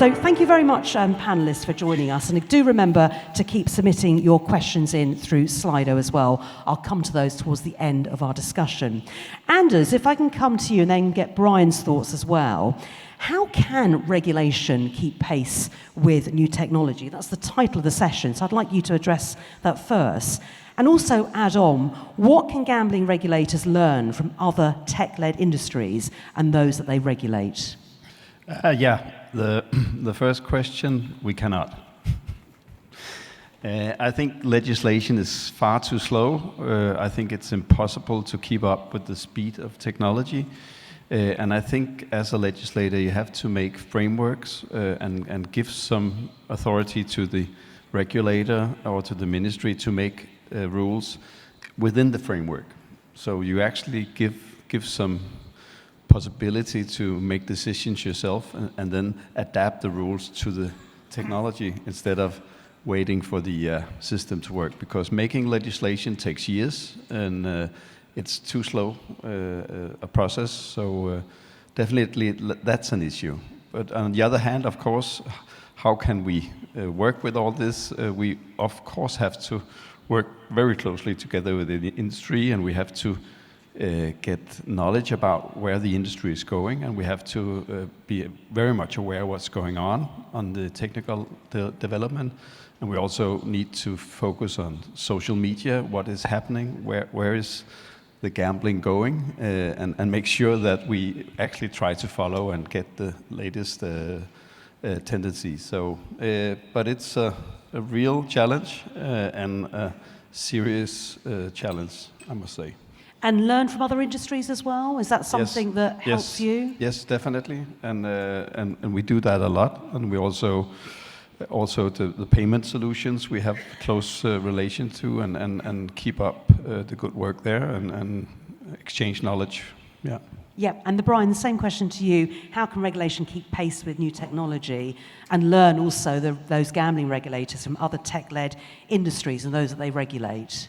So thank you very much, panellists, for joining us. And do remember to keep submitting your questions in through Slido as well. I'll come to those towards the end of our discussion. Anders, if I can come to you and then get Brian's thoughts as well. How can regulation keep pace with new technology? That's the title of the session, so I'd like you to address that first. And also add on, what can gambling regulators learn from other tech-led industries and those that they regulate? The first question, we cannot. I think legislation is far too slow. I think it's impossible to keep up with the speed of technology. And I think as a legislator, you have to make frameworks and give some authority to the regulator or to the ministry to make rules within the framework. So you actually give some possibility to make decisions yourself and then adapt the rules to the technology instead of waiting for the system to work. Because making legislation takes years and it's too slow a process, so definitely that's an issue. But on the other hand, of course, how can we work with all this? We of course have to work very closely together with the industry, and we have to get knowledge about where the industry is going, and we have to be very much aware of what's going on the technical development. And we also need to focus on social media, what is happening, where is the gambling going, and make sure that we actually try to follow and get the latest tendencies. So, but it's a real challenge and a serious challenge, I must say. And learn from other industries as well? Is that something that helps you? Yes, definitely. And we do that a lot. And we also the payment solutions we have close relation to and keep up the good work there and exchange knowledge. Yeah. Yeah, and Brian, the same question to you. How can regulation keep pace with new technology and learn also those gambling regulators from other tech-led industries and those that they regulate?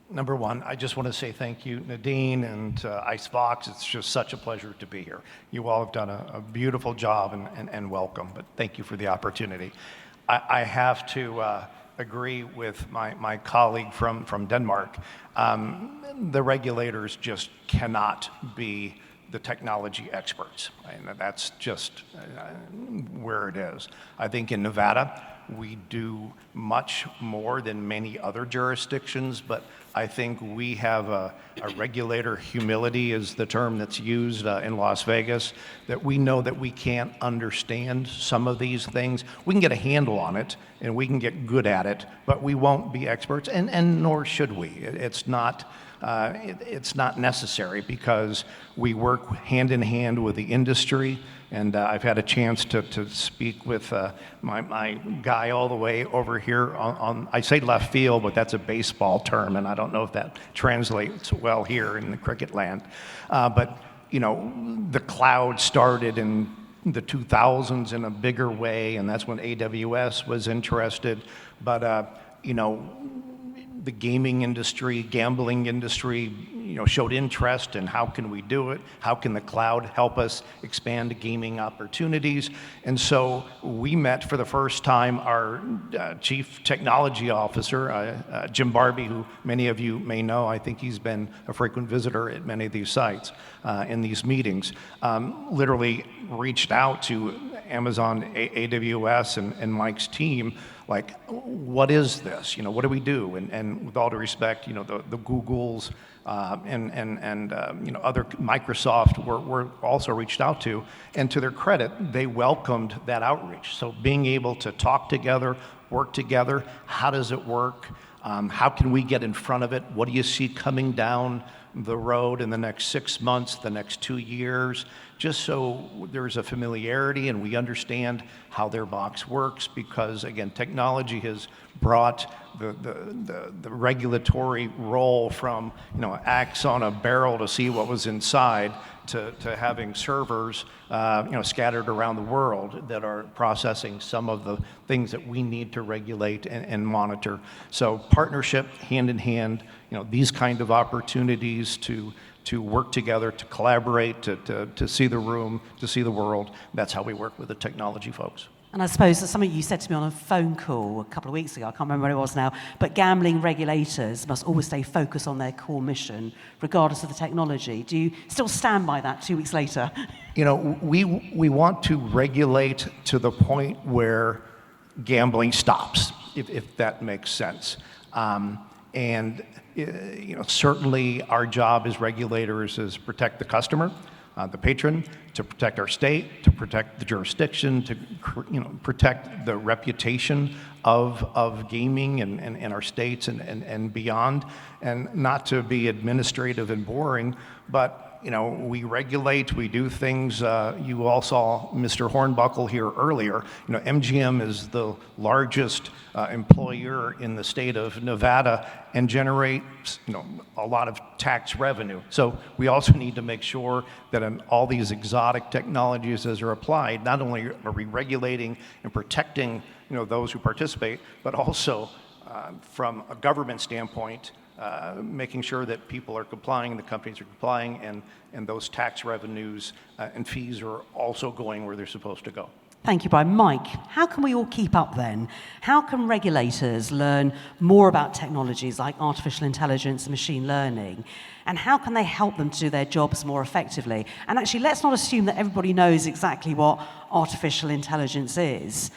Number one, I just want to say thank you, Nadine and Icebox. It's just such a pleasure to be here. You all have done a beautiful job and welcome, but thank you for the opportunity. I have to agree with my colleague from Denmark. The regulators just cannot be the technology experts. And that's just where it is. I think in Nevada, we do much more than many other jurisdictions, but I think we have a regulator humility is the term that's used in Las Vegas, that we know that we can't understand some of these things. We can get a handle on it and we can get good at it, but we won't be experts, and nor should we. It's not necessary because we work hand in hand with the industry. And I've had a chance to speak with my guy all the way over here on, I say left field, but that's a baseball term, and I don't know if that translates well here in the cricket land. But, you know, the cloud started in the 2000s in a bigger way, and that's when AWS was interested. But, you know, the gaming industry, gambling industry, you know, showed interest in how can we do it? How can the cloud help us expand gaming opportunities? And so we met for the first time our chief technology officer, Jim Barbie, who many of you may know. I think he's been a frequent visitor at many of these sites in these meetings. Literally reached out to Amazon AWS and Mike's team, like, what is this? You know, what do we do? And with all due respect, you know, the Googles and you know, other Microsoft were also reached out to, and to their credit, they welcomed that outreach. So being able to talk together, work together, how does it work? How can we get in front of it? What do you see coming down the road in the next 6 months, the next 2 years? Just so there's a familiarity and we understand how their box works, because again, technology has brought the regulatory role from, you know, axe on a barrel to see what was inside to having servers, you know, scattered around the world that are processing some of the things that we need to regulate and monitor. So partnership, hand in hand, you know, these kind of opportunities to to work together, to collaborate, to see the room, to see the world. That's how we work with the technology folks. And I suppose that's something you said to me on a phone call a couple of weeks ago, I can't remember what it was now, but gambling regulators must always stay focused on their core mission, regardless of the technology. Do you still stand by that 2 weeks later? You know, we want to regulate to the point where gambling stops, if that makes sense. And you know, certainly our job as regulators is protect the customer, the patron, to protect our state, to protect the jurisdiction, to protect the reputation of gaming and our states and beyond, and not to be administrative and boring, but you know, we regulate, we do things. You all saw Mr. Hornbuckle here earlier. You know, MGM is the largest employer in the state of Nevada and generates, you know, a lot of tax revenue. So we also need to make sure that in all these exotic technologies as they're applied, not only are we regulating and protecting, you know, those who participate, but also from a government standpoint, making sure that people are complying, the companies are complying, and those tax revenues and fees are also going where they're supposed to go. Thank you, Brian. Mike, how can we all keep up then? How can regulators learn more about technologies like artificial intelligence and machine learning? And how can they help them to do their jobs more effectively? And actually, let's not assume that everybody knows exactly what artificial intelligence is,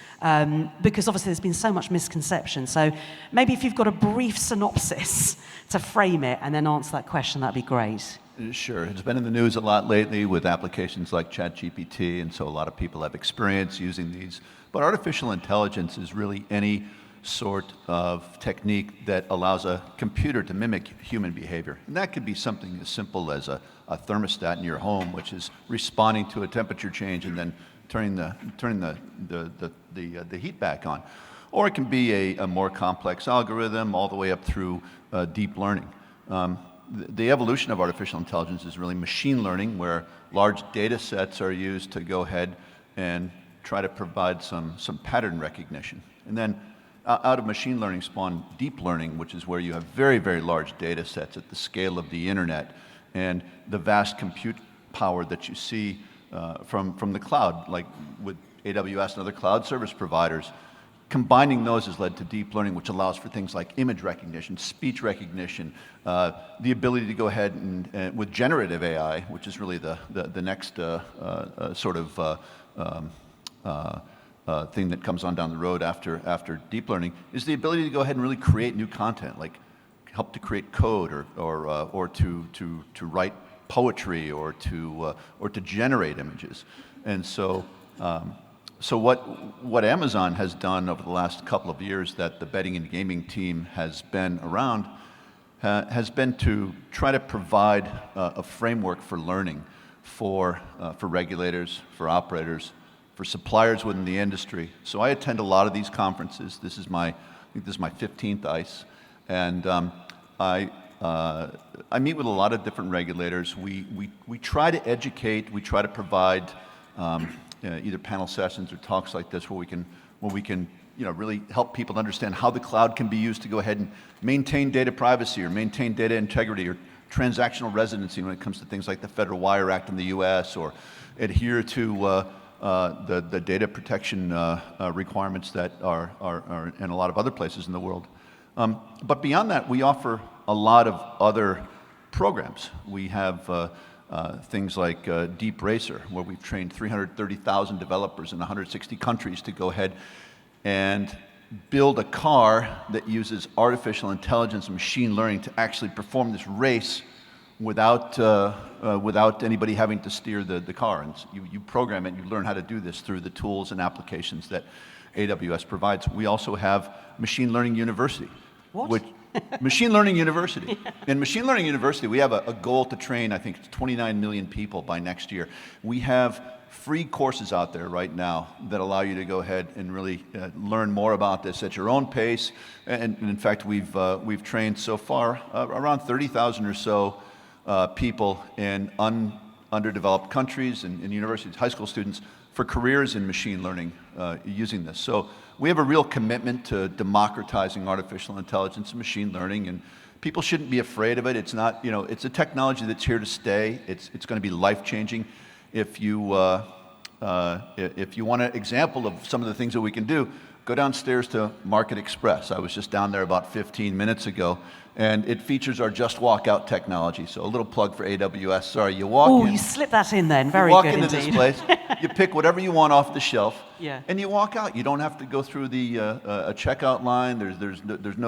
because obviously there's been so much misconception. So maybe if you've got a brief synopsis to frame it and then answer that question, that'd be great. Sure. It's been in the news a lot lately with applications like ChatGPT, and so a lot of people have experience using these. But artificial intelligence is really any sort of technique that allows a computer to mimic human behavior. And that could be something as simple as a thermostat in your home, which is responding to a temperature change and then turning the heat back on. Or it can be a more complex algorithm all the way up through deep learning. The evolution of artificial intelligence is really machine learning, where large data sets are used to go ahead and try to provide some pattern recognition. And then out of machine learning spawn deep learning, which is where you have very, very large data sets at the scale of the internet and the vast compute power that you see from the cloud, like with AWS and other cloud service providers. Combining those has led to deep learning, which allows for things like image recognition, speech recognition, the ability to go ahead and with generative AI, which is really the next sort of thing that comes on down the road after deep learning, is the ability to go ahead and really create new content, like help to create code or to write poetry or to generate images. And so. So what Amazon has done over the last couple of years that the betting and gaming team has been around has been to try to provide a framework for learning for regulators, for operators, for suppliers within the industry. So I attend a lot of these conferences. I think this is my 15th ICE, and I meet with a lot of different regulators. We try to educate. We try to provide. Either panel sessions or talks like this where we can really help people understand how the cloud can be used to go ahead and maintain data privacy or maintain data integrity or transactional residency when it comes to things like the Federal Wire Act in the US, or adhere to the data protection requirements that are in a lot of other places in the world. But beyond that, we offer a lot of other programs. We have things like Deep Racer, where we've trained 330,000 developers in 160 countries to go ahead and build a car that uses artificial intelligence and machine learning to actually perform this race without anybody having to steer the car. And you program it, and you learn how to do this through the tools and applications that AWS provides. We also have Machine Learning University. What? Machine Learning University. In Machine Learning University, we have a goal to train, I think, 29 million people by next year. We have free courses out there right now that allow you to go ahead and really learn more about this at your own pace. And in fact, we've trained so far around 30,000 or so people in underdeveloped countries and universities, high school students, for careers in machine learning using this. So we have a real commitment to democratizing artificial intelligence and machine learning, and people shouldn't be afraid of it. It's not, it's a technology that's here to stay. It's going to be life-changing. If you want an example of some of the things that we can do, go downstairs to Market Express. I was just down there about 15 minutes ago, and it features our Just Walk Out technology. So a little plug for AWS. Sorry, you walk in. Oh, you slipped that in then. Very you walk good into indeed. this place, you pick whatever you want off the shelf, Yeah. and you walk out. You don't have to go through the a checkout line. There's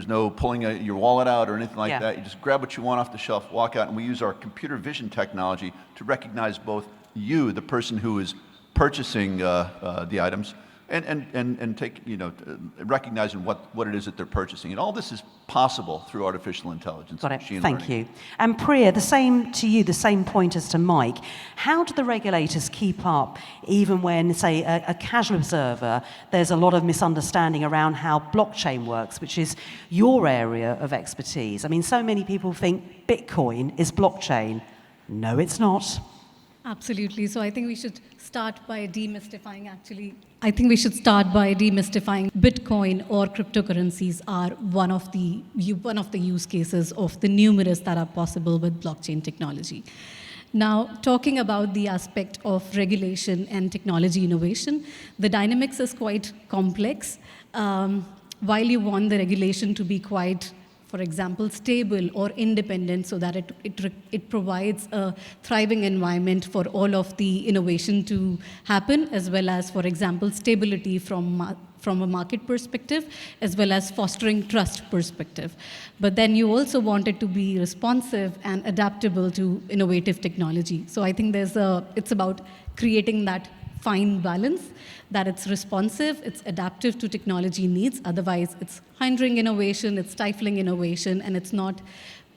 no pulling your wallet out or anything like Yeah. that. You just grab what you want off the shelf, walk out, and we use our computer vision technology to recognize both you, the person who is purchasing the items, and take, recognizing what it is that they're purchasing. And all this is possible through artificial intelligence. Got and it. machine Thank learning. you. And Priya, the same to you, the same point as to Mike. How do the regulators keep up, even when, say, a casual observer, there's a lot of misunderstanding around how blockchain works, which is your area of expertise? I mean, so many people think Bitcoin is blockchain. No, it's not. Absolutely. So I think we should start by demystifying, I think we should start by demystifying Bitcoin or cryptocurrencies are one of the use cases of the numerous that are possible with blockchain technology. Now, talking about the aspect of regulation and technology innovation, the dynamics is quite complex. While you want the regulation to be quite, for example, stable or independent so that it provides a thriving environment for all of the innovation to happen, as well as, for example, stability from a market perspective, as well as fostering trust perspective. But then you also want it to be responsive and adaptable to innovative technology. So I think it's about creating that fine balance, that it's responsive, it's adaptive to technology needs, otherwise it's hindering innovation, it's stifling innovation, and it's not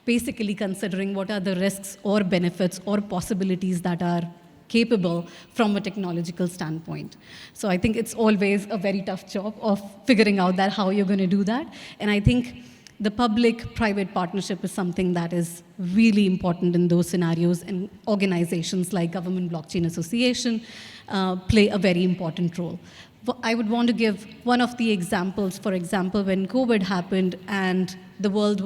basically considering what are the risks or benefits or possibilities that are capable from a technological standpoint. So I think it's always a very tough job of figuring out that how you're going to do that. And I think the public-private partnership is something that is really important in those scenarios, and organizations like Government Blockchain Association play a very important role. I would want to give one of the examples. For example, when COVID happened and the world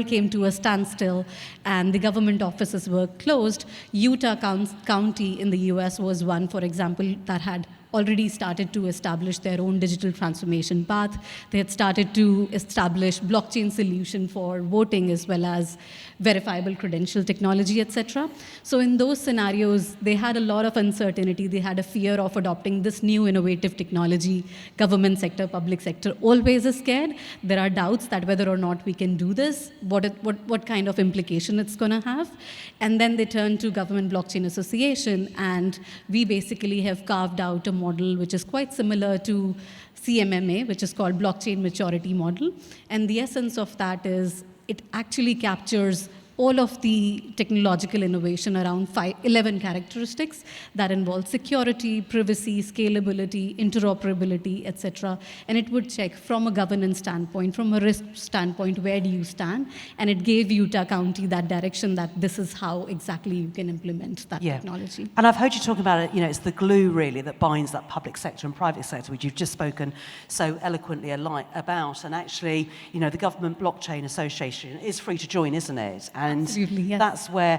came to a standstill and the government offices were closed, Utah County in the US was one, for example, that had already started to establish their own digital transformation path. They had started to establish blockchain solution for voting as well as verifiable credential technology, etc. So in those scenarios, they had a lot of uncertainty. They had a fear of adopting this new innovative technology. Government sector, public sector always is scared. There are doubts that whether or not we can do this, what kind of implication it's going to have. And then they turned to Government Blockchain Association, and we basically have carved out a model which is quite similar to CMMA, which is called Blockchain Maturity Model. And the essence of that is it actually captures all of the technological innovation around 11 characteristics that involve security, privacy, scalability, interoperability, etc. And it would check from a governance standpoint, from a risk standpoint, where do you stand? And it gave Utah County that direction that this is how exactly you can implement that technology. And I've heard you talk about it, it's the glue really that binds that public sector and private sector, which you've just spoken so eloquently about. And actually, the Government Blockchain Association is free to join, isn't it? And absolutely, yes. That's where,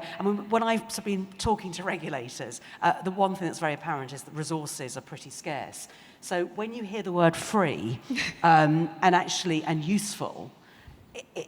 when I've been talking to regulators, the one thing that's very apparent is that resources are pretty scarce. So when you hear the word free and useful,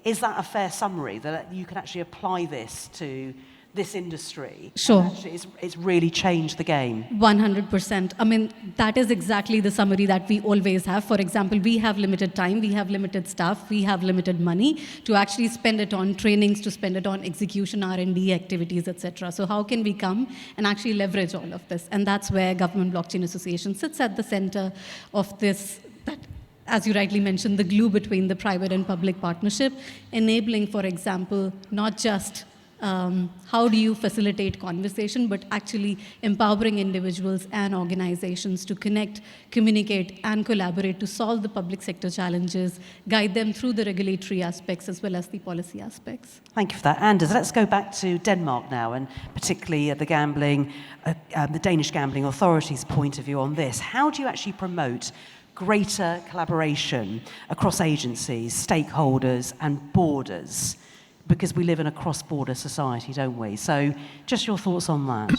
is that a fair summary, that you can actually apply this to this industry? Sure. And actually, it's really changed the game. 100%. That is exactly the summary that we always have. For example, we have limited time, we have limited staff, we have limited money to actually spend it on trainings, to spend it on execution, R&D activities, etc. So how can we come and actually leverage all of this? And that's where Government Blockchain Association sits at the center of this, that, as you rightly mentioned, the glue between the private and public partnership, enabling, for example, not just how do you facilitate conversation, but actually empowering individuals and organizations to connect, communicate, and collaborate to solve the public sector challenges, guide them through the regulatory aspects as well as the policy aspects. Thank you for that. Anders, let's go back to Denmark now, and particularly the Danish Gambling Authority's point of view on this. How do you actually promote greater collaboration across agencies, stakeholders, and borders? Because we live in a cross-border society, don't we? So just your thoughts on that.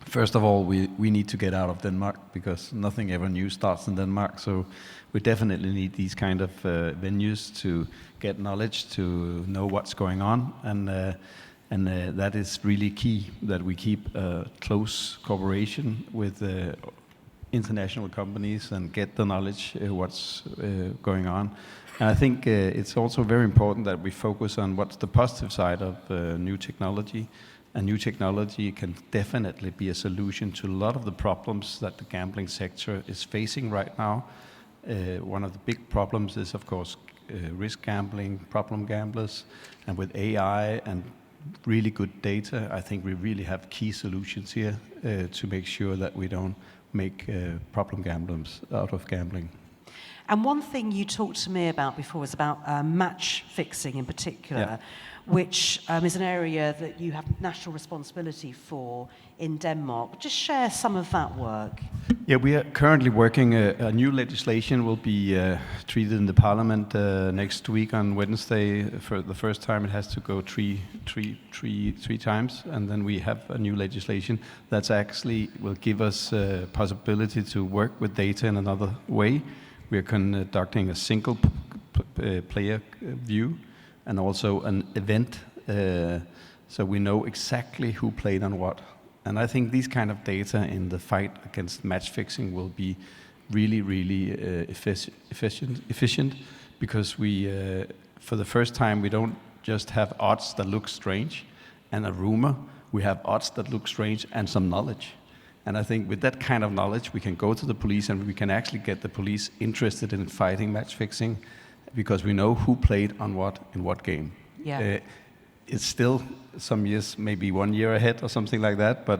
First of all, we need to get out of Denmark, because nothing ever new starts in Denmark. So we definitely need these kind of venues to get knowledge, to know what's going on. And that is really key, that we keep close cooperation with international companies and get the knowledge what's going on. And I think it's also very important that we focus on what's the positive side of new technology. And new technology can definitely be a solution to a lot of the problems that the gambling sector is facing right now. One of the big problems is, of course, risk gambling, problem gamblers, and with AI and really good data, I think we really have key solutions here to make sure that we don't make problem gamblers out of gambling. And one thing you talked to me about before was about match fixing in particular, Yeah. which is an area that you have national responsibility for in Denmark. Just share some of that work. Yeah, we are currently working, a new legislation will be treated in the parliament next week on Wednesday. For the first time, it has to go three times, and then we have a new legislation that's actually will give us a possibility to work with data in another way. We are conducting a single player view and also an event, so we know exactly who played on what. And I think these kind of data in the fight against match fixing will be really efficient, because we, for the first time, we don't just have odds that look strange and a rumor. We have odds that look strange and some knowledge. And I think with that kind of knowledge, we can go to the police and we can actually get the police interested in fighting match fixing, because we know who played on what in what game. Yeah. It's still some years, maybe 1 year ahead or something like that, but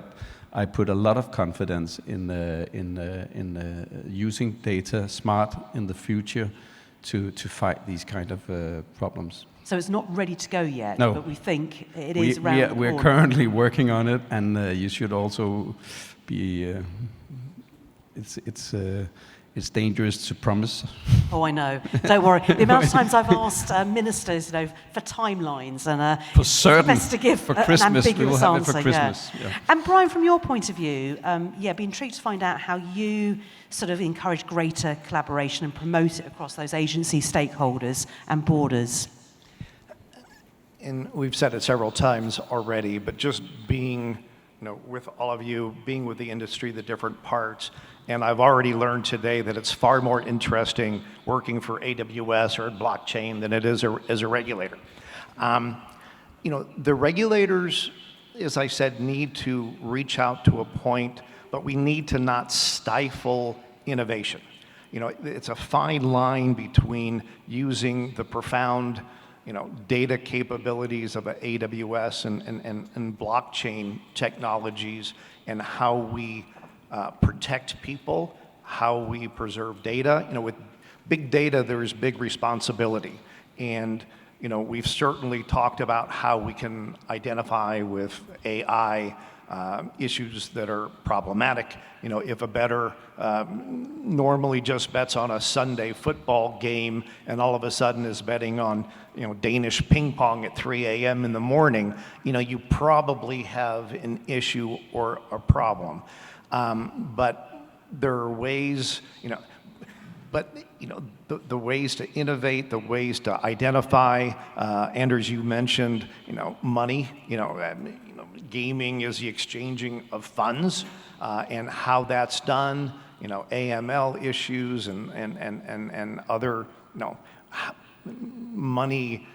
I put a lot of confidence in using data smart in the future to fight these kind of problems. So it's not ready to go yet, No. but we think it is around the We're corner. currently working on it, and you should also be. It's dangerous to promise. Oh, I know. Don't worry. The amount of times I've asked ministers, for timelines, and For certain. it's best to give For an Christmas, we ambiguous will have it answer. for Christmas. Yeah. Yeah. And Brian, from your point of view, be intrigued to find out how you sort of encourage greater collaboration and promote it across those agencies, stakeholders, and borders. And we've said it several times already, but just being, with all of you, being with the industry, the different parts, and I've already learned today that it's far more interesting working for AWS or blockchain than it is as a regulator. The regulators, as I said, need to reach out to a point, but we need to not stifle innovation. It's a fine line between using the profound data capabilities of AWS and blockchain technologies, and how we protect people, how we preserve data. With big data, there is big responsibility. And we've certainly talked about how we can identify with AI issues that are problematic. If a bettor normally just bets on a Sunday football game and all of a sudden is betting on Danish ping pong at 3 a.m. in the morning, you probably have an issue or a problem. But there are ways, the ways to innovate, the ways to identify. Anders, you mentioned, money. Gaming is the exchanging of funds, and how that's done. AML issues and other money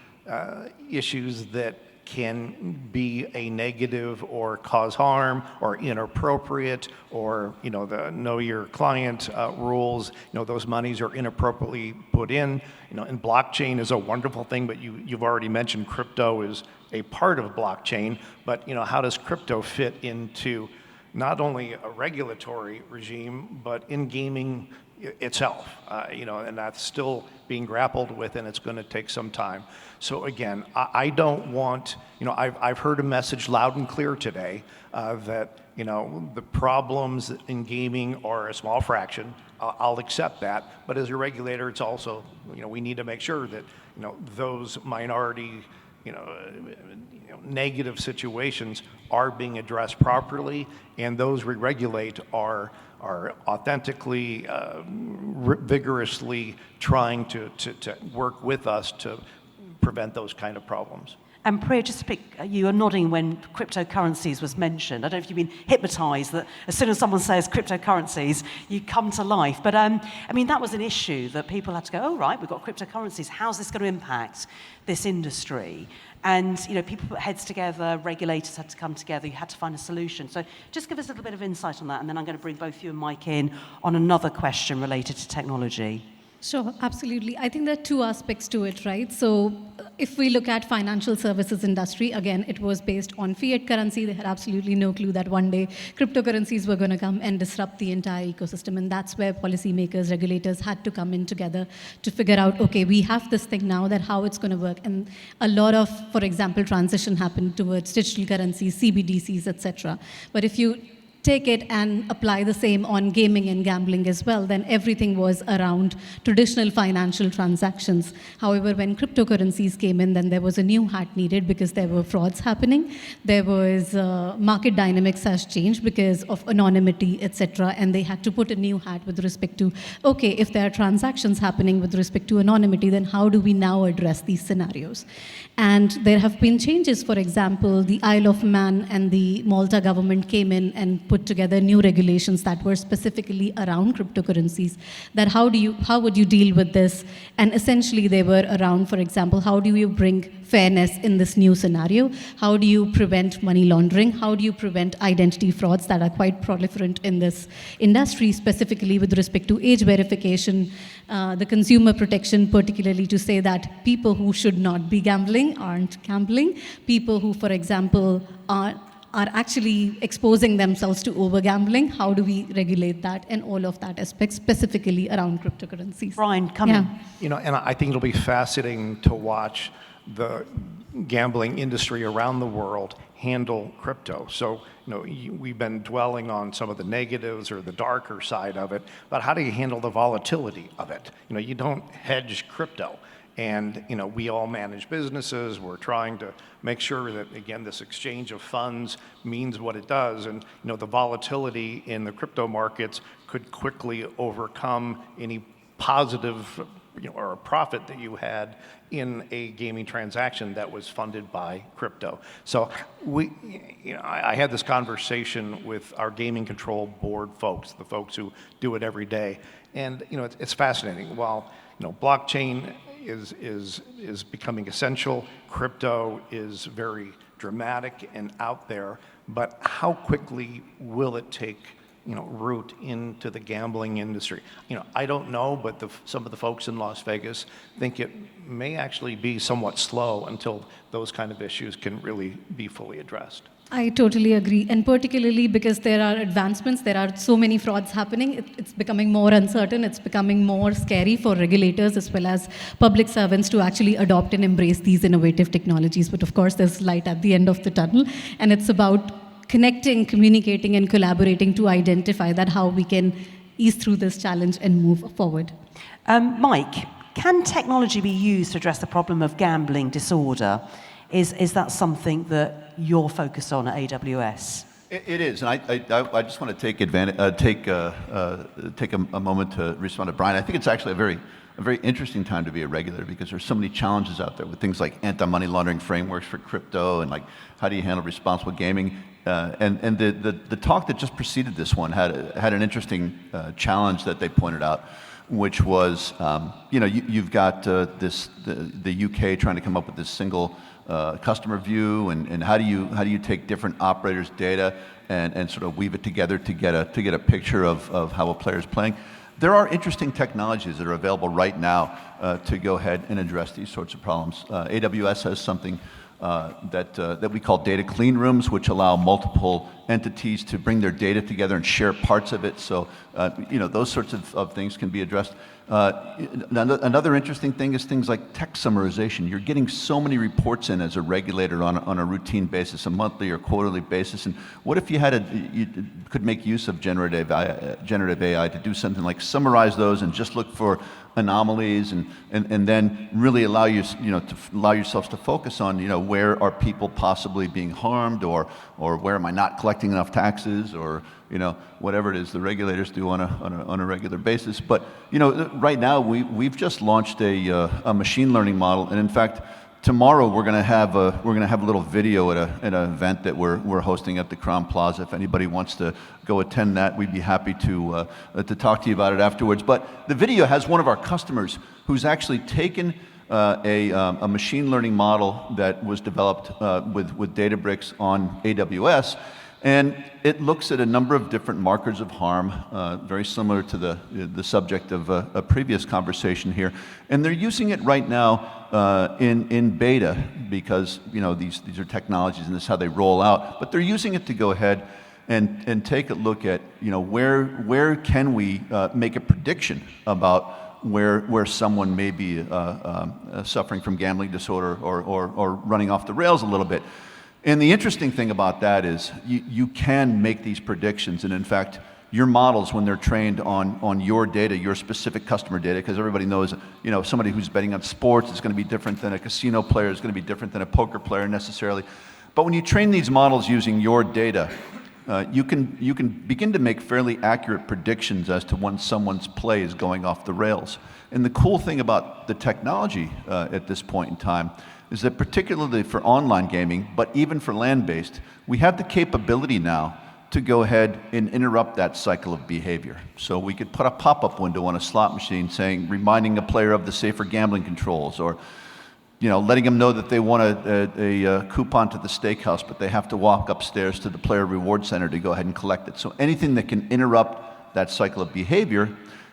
issues that can be a negative or cause harm or inappropriate, or the know your client rules, those monies are inappropriately put in. And blockchain is a wonderful thing, but you've already mentioned crypto is a part of blockchain, but how does crypto fit into not only a regulatory regime, but in gaming itself, and that's still being grappled with, and it's going to take some time. So again, I don't want, I've heard a message loud and clear today that, the problems in gaming are a small fraction. I'll accept that, but as a regulator, it's also, we need to make sure that, those minority, negative situations are being addressed properly, and those we regulate are authentically, vigorously trying to work with us to prevent those kind of problems. And Priya, just to pick, you were nodding when cryptocurrencies was mentioned. I don't know if you've been hypnotized that as soon as someone says cryptocurrencies, you come to life. But that was an issue that people had to go, oh, right, we've got cryptocurrencies. How's this going to impact this industry? And, people put heads together, regulators had to come together, you had to find a solution. So just give us a little bit of insight on that, and then I'm going to bring both you and Mike in on another question related to technology. Sure, absolutely. I think there are two aspects to it, right? So if we look at financial services industry, again, it was based on fiat currency. They had absolutely no clue that one day cryptocurrencies were going to come and disrupt the entire ecosystem. And that's where policymakers, regulators had to come in together to figure out, okay, we have this thing now, that how it's going to work. And a lot of, for example, transition happened towards digital currencies, CBDCs, etc. But if you take it and apply the same on gaming and gambling as well, then everything was around traditional financial transactions. However, when cryptocurrencies came in, then there was a new hat needed because there were frauds happening. There was market dynamics has changed because of anonymity, etc. And they had to put a new hat with respect to, okay, if there are transactions happening with respect to anonymity, then how do we now address these scenarios? And there have been changes. For example, the Isle of Man and the Malta government came in and put together new regulations that were specifically around cryptocurrencies, that how would you deal with this? And essentially they were around, for example, how do you bring fairness in this new scenario? How do you prevent money laundering? How do you prevent identity frauds that are quite proliferant in this industry, specifically with respect to age verification, the consumer protection, particularly to say that people who should not be gambling aren't gambling, people who, for example, are actually exposing themselves to over-gambling. How do we regulate that? And all of that aspect specifically around cryptocurrencies. Brian, come in. And I think it'll be fascinating to watch the gambling industry around the world handle crypto. So, we've been dwelling on some of the negatives or the darker side of it, but how do you handle the volatility of it? You don't hedge crypto. And, we all manage businesses. We're trying to make sure that, again, this exchange of funds means what it does. And, the volatility in the crypto markets could quickly overcome any positive, or a profit that you had in a gaming transaction that was funded by crypto. So I had this conversation with our gaming control board folks, the folks who do it every day. And, it's fascinating. While, blockchain is becoming essential. Crypto is very dramatic and out there, but how quickly will it take root into the gambling industry? I don't know, but some of the folks in Las Vegas think it may actually be somewhat slow until those kind of issues can really be fully addressed. I totally agree, and particularly because there are advancements, there are so many frauds happening, it's becoming more uncertain, it's becoming more scary for regulators as well as public servants to actually adopt and embrace these innovative technologies. But of course, there's light at the end of the tunnel, and it's about connecting, communicating, and collaborating to identify that how we can ease through this challenge and move forward. Mike, can technology be used to address the problem of gambling disorder? Is that something that you're focused on at AWS? It is, and I just want to take a moment to respond to Brian. I think it's actually a very interesting time to be a regulator because there's so many challenges out there with things like anti-money laundering frameworks for crypto and like how do you handle responsible gaming. And the talk that just preceded this one had an interesting challenge that they pointed out, which was you've got the UK trying to come up with this single customer view, and how do you take different operators' data and sort of weave it together to get a picture of how a player is playing. There are interesting technologies that are available right now to go ahead and address these sorts of problems. AWS has something that we call data clean rooms, which allow multiple entities to bring their data together and share parts of it. So, those sorts of things can be addressed. Another interesting thing is things like text summarization. You're getting so many reports in as a regulator on a routine basis, a monthly or quarterly basis. And what if you could make use of generative AI to do something like summarize those and just look for anomalies and then really allow yourselves to focus on where are people possibly being harmed, or where am I not collecting enough taxes, or whatever it is the regulators do on a regular basis. But right now we've just launched a machine learning model, and in fact tomorrow we're going to have a little video at an event that we're hosting at the Crown Plaza. If anybody wants to go attend that, we'd be happy to talk to you about it afterwards. But the video has one of our customers who's actually taken a machine learning model that was developed with Databricks on AWS, and it looks at a number of different markers of harm, very similar to the subject of a previous conversation here. And they're using it right now in beta because these are technologies and this is how they roll out. But they're using it to go ahead and take a look at where can we make a prediction about where someone may be suffering from gambling disorder or running off the rails a little bit. And the interesting thing about that is you can make these predictions, and in fact, your models, when they're trained on your data, your specific customer data, because everybody knows, somebody who's betting on sports is going to be different than a casino player, is going to be different than a poker player necessarily. But when you train these models using your data, you can begin to make fairly accurate predictions as to when someone's play is going off the rails. And the cool thing about the technology at this point in time is that particularly for online gaming, but even for land-based, we have the capability now to go ahead and interrupt that cycle of behavior. So we could put a pop-up window on a slot machine reminding a player of the safer gambling controls, or letting them know that they want a coupon to the steakhouse, but they have to walk upstairs to the player reward center to go ahead and collect it. So anything that can interrupt that cycle of behavior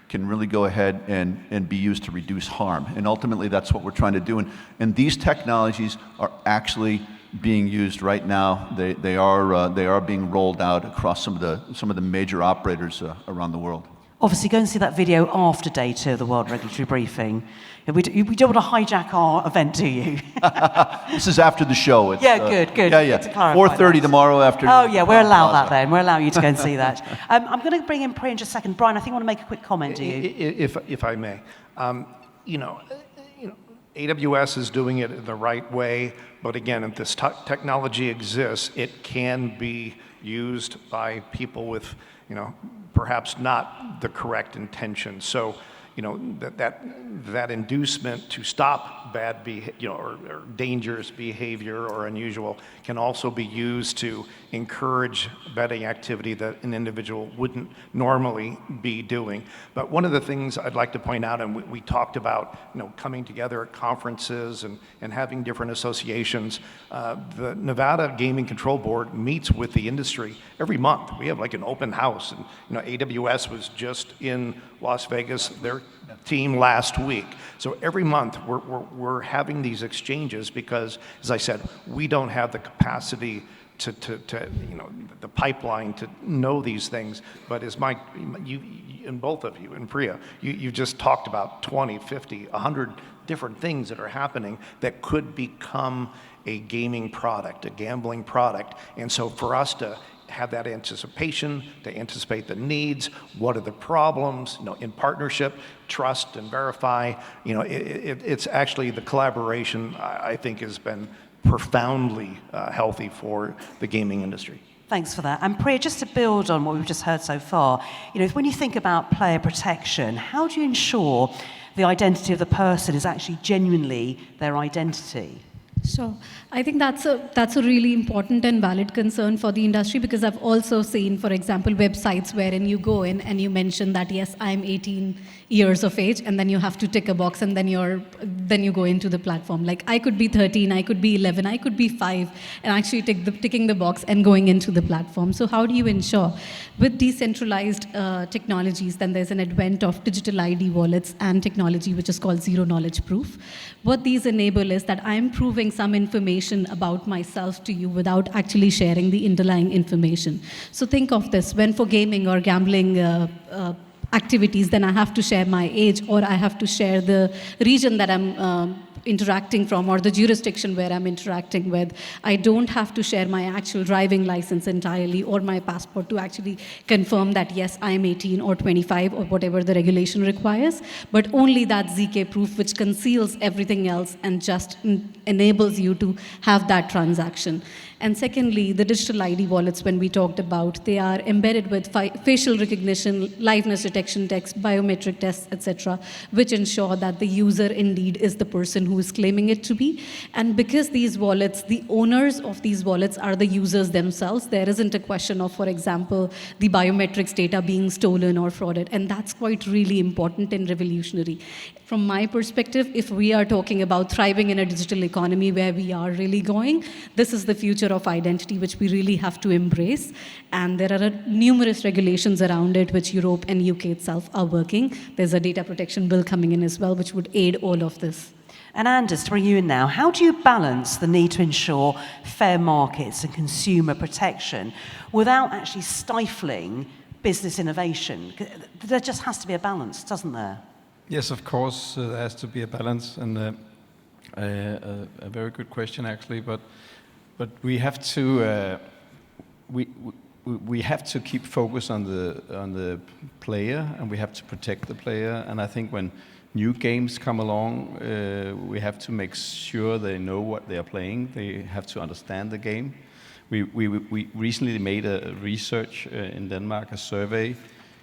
can really go ahead and be used to reduce harm. And ultimately, that's what we're trying to do. And these technologies are actually being used right now. They are being rolled out across some of the major operators around the world. Obviously, go and see that video after day 2 of the World Regulatory Briefing. We don't want to hijack our event, do you? This is after the show. Good. Yeah. 4:30 tomorrow afternoon. Oh, yeah, we'll allow that then. We'll allow you to go and see that. I'm going to bring in Priya in just a second. Brian, I think you want to make a quick comment, do you? If I may. AWS is doing it the right way, but again, if this technology exists, it can be used by people with, perhaps not the correct intention. So, that inducement to stop bad behavior, or dangerous behavior or unusual, can also be used to encourage betting activity that an individual wouldn't normally be doing. But one of the things I'd like to point out, and we talked about, coming together at conferences and having different associations. The Nevada Gaming Control Board meets with the industry every month. We have like an open house, and AWS was just in Las Vegas, their team last week. So every month we're having these exchanges because, as I said, we don't have the capacity to the pipeline to know these things. But as Mike, you and both of you, and Priya, you just talked about 20, 50, 100 different things that are happening that could become a gaming product, a gambling product. And so for us to have that anticipation, to anticipate the needs, what are the problems, in partnership, trust and verify, it's actually the collaboration, I think, has been profoundly healthy for the gaming industry. Thanks for that. And Priya, just to build on what we've just heard so far, when you think about player protection, how do you ensure the identity of the person is actually genuinely their identity? Sure. I think that's a really important and valid concern for the industry, because I've also seen, for example, websites wherein you go in and you mention that, yes, I'm 18 years of age, and then you have to tick a box, and then you go into the platform. Like, I could be 13, I could be 11, I could be 5, and actually ticking the box and going into the platform. So how do you ensure, with decentralized technologies, then there's an advent of digital ID wallets and technology which is called zero knowledge proof. What these enable is that I'm proving some information about myself to you without actually sharing the underlying information. So think of this: when for gaming or gambling activities, then I have to share my age, or I have to share the region that I'm interacting from, or the jurisdiction where I'm interacting with. I don't have to share my actual driving license entirely or my passport to actually confirm that, yes, I'm 18 or 25 or whatever the regulation requires, but only that ZK proof which conceals everything else and just enables you to have that transaction. And secondly, the digital ID wallets, when we talked about, they are embedded with facial recognition, liveness detection text, biometric tests, etc., which ensure that the user indeed is the person who is claiming it to be. And because these wallets, the owners of these wallets are the users themselves, there isn't a question of, for example, the biometrics data being stolen or frauded. And that's quite really important and revolutionary. From my perspective, if we are talking about thriving in a digital economy where we are really going, this is the future of identity which we really have to embrace. And there are numerous regulations around it which Europe and UK itself are working. There's a data protection bill coming in as well which would aid all of this. And Anders, to bring you in now, how do you balance the need to ensure fair markets and consumer protection without actually stifling business innovation? There just has to be a balance, doesn't there? Yes, of course, there has to be a balance, and a very good question actually. But we have to we have to keep focus on the player, and we have to protect the player. And I think when new games come along, we have to make sure they know what they are playing. They have to understand the game. We recently made a research in Denmark, a survey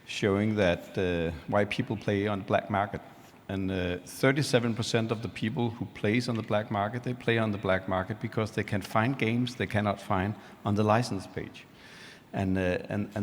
showing that why people play on the black market. And 37% of the people who plays on the black market, they play on the black market because they can find games they cannot find on the license page. And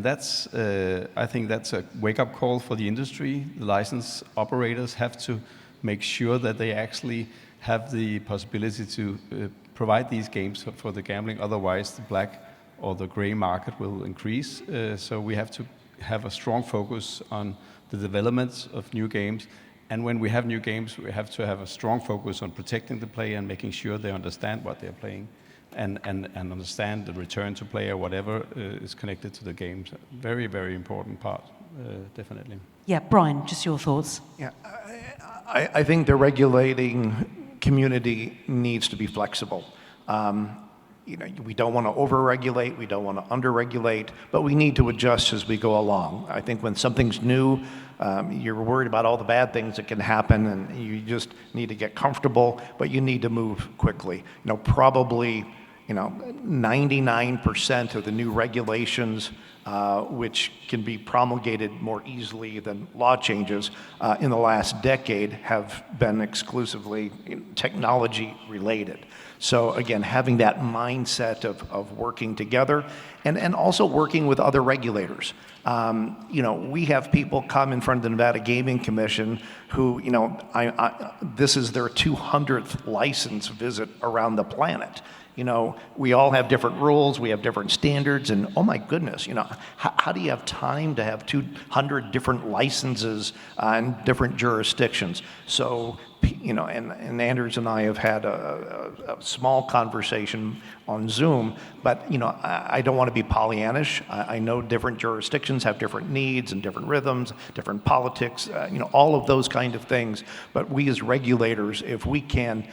that's, I think that's a wake-up call for the industry. The license operators have to make sure that they actually have the possibility to provide these games for the gambling. Otherwise, the black or the gray market will increase. So we have to have a strong focus on the development of new games. And when we have new games, we have to have a strong focus on protecting the player and making sure they understand what they're playing and understand the return to play or whatever is connected to the games. Very, very important part, definitely. Yeah, Brian, just your thoughts. Yeah, I think the regulating community needs to be flexible. You know, we don't want to over-regulate, we don't want to under-regulate, but we need to adjust as we go along. I think when something's new, you're worried about all the bad things that can happen, and you just need to get comfortable, but you need to move quickly. You know, probably, 99% of the new regulations, which can be promulgated more easily than law changes in the last decade, have been exclusively technology related. So again, having that mindset of working together and also working with other regulators. We have people come in front of the Nevada Gaming Commission who, this is their 200th license visit around the planet. We all have different rules, we have different standards, and oh my goodness, how do you have time to have 200 different licenses in different jurisdictions? So, and Anders and I have had a small conversation on Zoom, but, I don't want to be Pollyannish. I know different jurisdictions have different needs and different rhythms, different politics, all of those kind of things. But we as regulators, if we can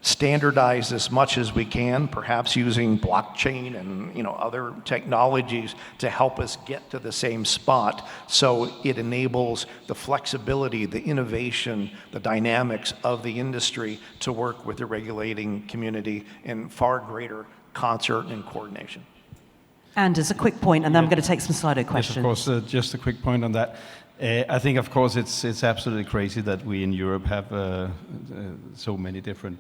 standardize as much as we can, perhaps using blockchain and other technologies to help us get to the same spot, so it enables the flexibility, the innovation, the dynamics of the industry to work with the regulating community in far greater concert and coordination. Anders, a quick point, and then I'm going to take some Slido questions. Yes, of course. Just a quick point on that. I think, of course, it's absolutely crazy that we in Europe have so many different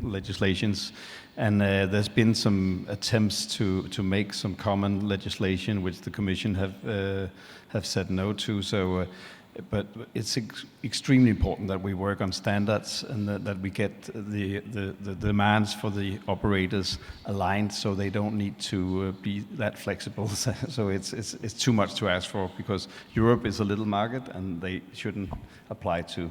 legislations, and there's been some attempts to make some common legislation, which the Commission have said no to. So, but it's extremely important that we work on standards and that we get the demands for the operators aligned, so they don't need to be that flexible. So it's too much to ask for, because Europe is a little market and they shouldn't apply to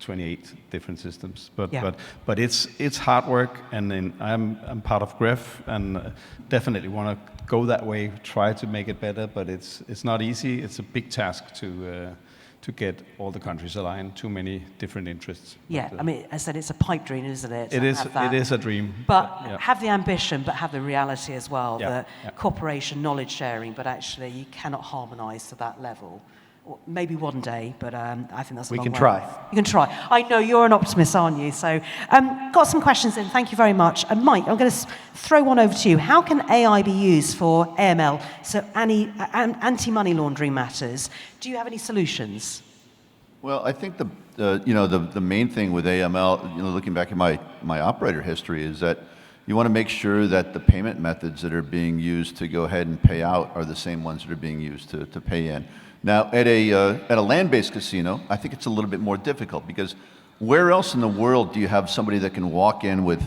28 different systems. But it's hard work, and then I'm part of GREF and definitely want to go that way, try to make it better. But it's not easy. It's a big task to get all the countries aligned. Too many different interests. Yeah, I mean, as I said, it's a pipe dream, isn't it? It is a dream. But have the ambition, but have the reality as well. Yeah, The cooperation, knowledge sharing, but actually you cannot harmonise to that level. Or maybe one day, but I think that's a long way. We can try. You can try. I know you're an optimist, aren't you? So, got some questions in. Thank you very much. And Mike, I'm going to throw one over to you. How can AI be used for AML, so anti-money laundering matters? Do you have any solutions? Well, I think the main thing with AML, looking back at my operator history, is that you want to make sure that the payment methods that are being used to go ahead and pay out are the same ones that are being used to pay in. Now, at a land-based casino, I think it's a little bit more difficult, because where else in the world do you have somebody that can walk in with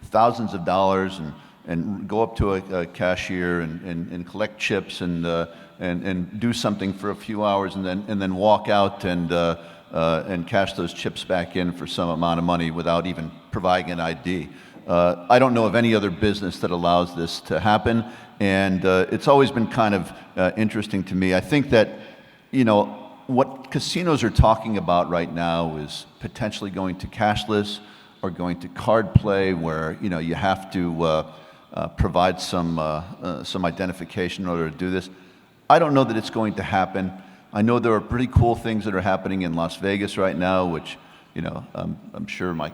thousands of dollars and go up to a cashier and collect chips and do something for a few hours and then walk out and cash those chips back in for some amount of money without even providing an ID? I don't know of any other business that allows this to happen, and it's always been kind of interesting to me. I think that what casinos are talking about right now is potentially going to cashless or going to card play, where you have to provide some identification in order to do this. I don't know that it's going to happen. I know there are pretty cool things that are happening in Las Vegas right now, which I'm sure my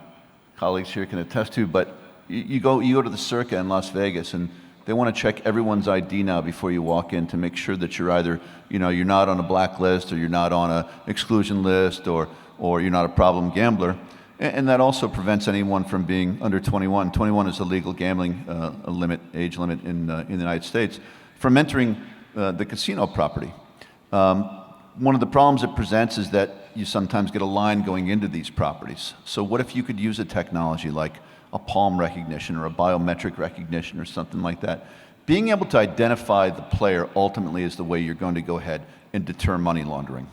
colleagues here can attest to. But you go to the Circa in Las Vegas, and they want to check everyone's ID now before you walk in to make sure that you're either, you're not on a blacklist, or you're not on an exclusion list, or you're not a problem gambler. And that also prevents anyone from being under 21. 21 is the legal gambling age limit in the United States, from entering the casino property. One of the problems it presents is that you sometimes get a line going into these properties. So what if you could use a technology like a palm recognition or a biometric recognition or something like that? Being able to identify the player ultimately is the way you're going to go ahead and deter money laundering.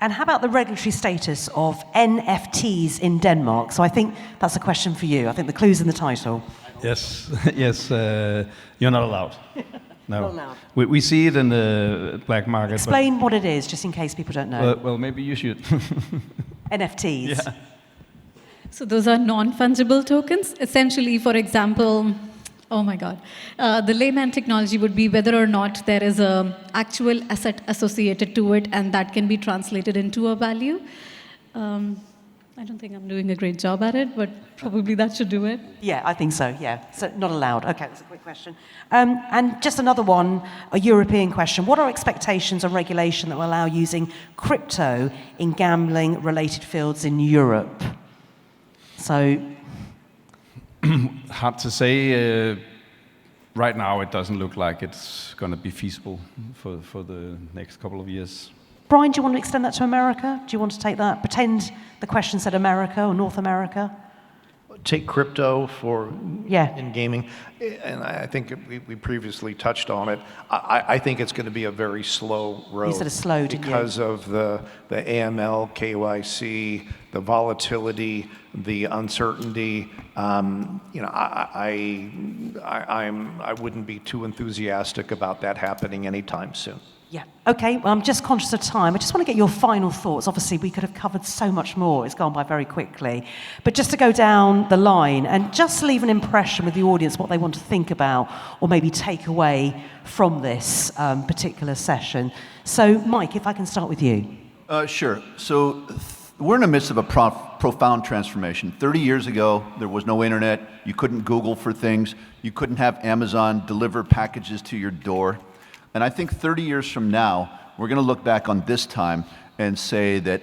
And how about the regulatory status of NFTs in Denmark? So I think that's a question for you. I think the clue's in the title. Yes, yes, you're not allowed. No. Not allowed. We see it in the black market. Explain what it is, just in case people don't know. Well, maybe you should. NFTs. Yeah. So those are non-fungible tokens. Essentially, for example, the layman technology would be whether or not there is an actual asset associated to it, and that can be translated into a value. I don't think I'm doing a great job at it, but probably that should do it. Yeah, I think so, yeah. So not allowed. Okay, that's a quick question. And just another one, a European question. What are expectations on regulation that will allow using crypto in gambling-related fields in Europe? So... Hard to say. Right now, it doesn't look like it's going to be feasible for the next couple of years. Brian, do you want to extend that to America? Do you want to take that? Pretend the question said America or North America? Take crypto in gaming, and I think we previously touched on it. I think it's going to be a very slow road. You said a slow, didn't you? Because of the AML, KYC, the volatility, the uncertainty. I wouldn't be too enthusiastic about that happening anytime soon. Yeah. Okay, well, I'm just conscious of time. I just want to get your final thoughts. Obviously, we could have covered so much more. It's gone by very quickly. But just to go down the line and just leave an impression with the audience, what they want to think about or maybe take away from this particular session. So, Mike, if I can start with you. Sure. So we're in the midst of a profound transformation. 30 years ago, there was no internet. You couldn't Google for things. You couldn't have Amazon deliver packages to your door. And I think 30 years from now, we're going to look back on this time and say that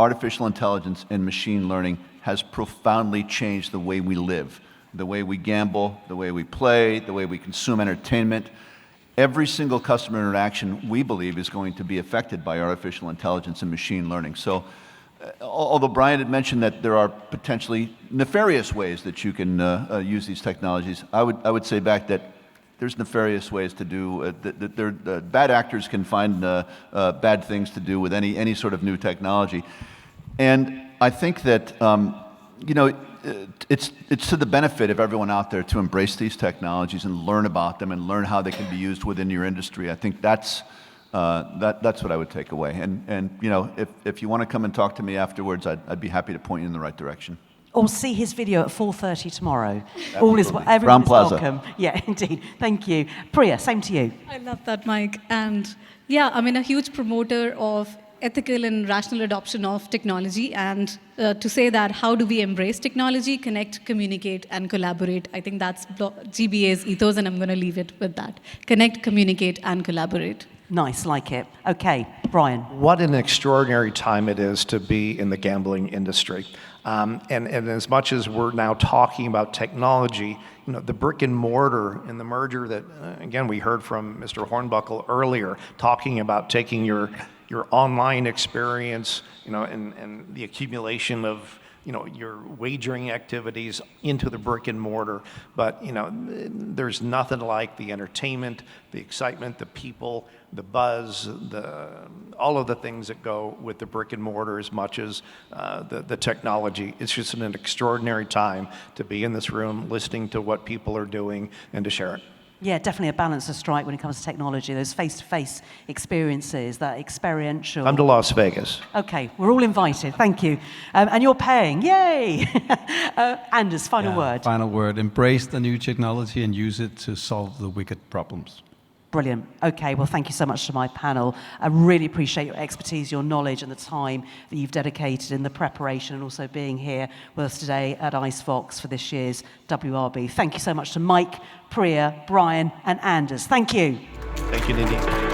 artificial intelligence and machine learning has profoundly changed the way we live, the way we gamble, the way we play, the way we consume entertainment. Every single customer interaction, we believe, is going to be affected by artificial intelligence and machine learning. So, although Brian had mentioned that there are potentially nefarious ways that you can use these technologies, I would say back that there's nefarious ways to do, bad actors can find bad things to do with any sort of new technology. And I think that, it's to the benefit of everyone out there to embrace these technologies and learn about them and learn how they can be used within your industry. I think that's what I would take away. And if you want to come and talk to me afterwards, I'd be happy to point you in the right direction. Or see his video at 4:30 tomorrow. Absolutely. Everyone Brown is Plaza. welcome. Yeah, indeed. Thank you. Priya, same to you. I love that, Mike. And yeah, I mean, a huge promoter of ethical and rational adoption of technology. And to say that, how do we embrace technology, connect, communicate, and collaborate? I think that's GBA's ethos, and I'm going to leave it with that. Connect, communicate, and collaborate. Nice, like it. Okay, Brian. What an extraordinary time it is to be in the gambling industry. And as much as we're now talking about technology, the brick and mortar and the merger that, again, we heard from Mr. Hornbuckle earlier, talking about taking your online experience, and the accumulation of, your wagering activities into the brick and mortar. But, there's nothing like the entertainment, the excitement, the people, the buzz, all of the things that go with the brick and mortar as much as the technology. It's just an extraordinary time to be in this room, listening to what people are doing and to share it. Yeah, definitely a balance to strike when it comes to technology. Those face-to-face experiences, that experiential. Come to Las Vegas. Okay, we're all invited. Thank you. And you're paying. Yay! Anders, final word. Final word. Embrace the new technology and use it to solve the wicked problems. Brilliant. Okay, well, thank you so much to my panel. I really appreciate your expertise, your knowledge, and the time that you've dedicated in the preparation and also being here with us today at IceFox for this year's WRB. Thank you so much to Mike, Priya, Brian, and Anders. Thank you. Thank you, Nadine.